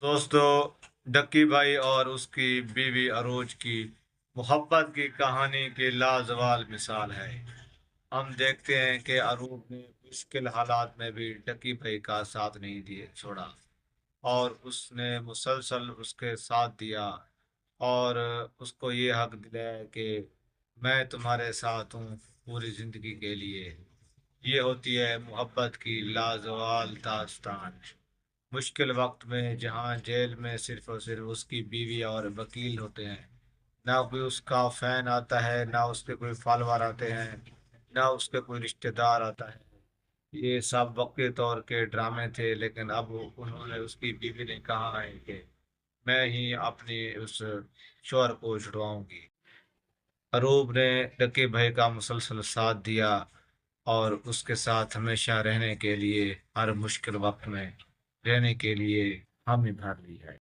دوستو، ڈکی بھائی اور اس کی بیوی اروج کی محبت کی کہانی کی لازوال مثال ہے۔ ہم دیکھتے ہیں کہ اروج نے مشکل حالات میں بھی ڈکی بھائی کا ساتھ نہیں دیے چھوڑا، اور اس نے مسلسل اس کے ساتھ دیا، اور اس کو یہ حق دلایا کہ میں تمہارے ساتھ ہوں پوری زندگی کے لیے۔ یہ ہوتی ہے محبت کی لازوال داستان۔ مشکل وقت میں جہاں جیل میں صرف اور صرف اس کی بیوی اور وکیل ہوتے ہیں، نہ کوئی اس کا فین آتا ہے، نہ اس کے کوئی فالوور آتے ہیں، نہ اس کے کوئی رشتہ دار آتا ہے۔ یہ سب وقتی طور کے ڈرامے تھے، لیکن اب انہوں نے اس کی بیوی نے کہا ہے کہ میں ہی اپنی اس شوہر کو چھڑواؤں گی۔ اروب نے ڈکے بھائی کا مسلسل ساتھ دیا اور اس کے ساتھ ہمیشہ رہنے کے لیے، ہر مشکل وقت میں رہنے کے لیے حامی بھر لی ہے۔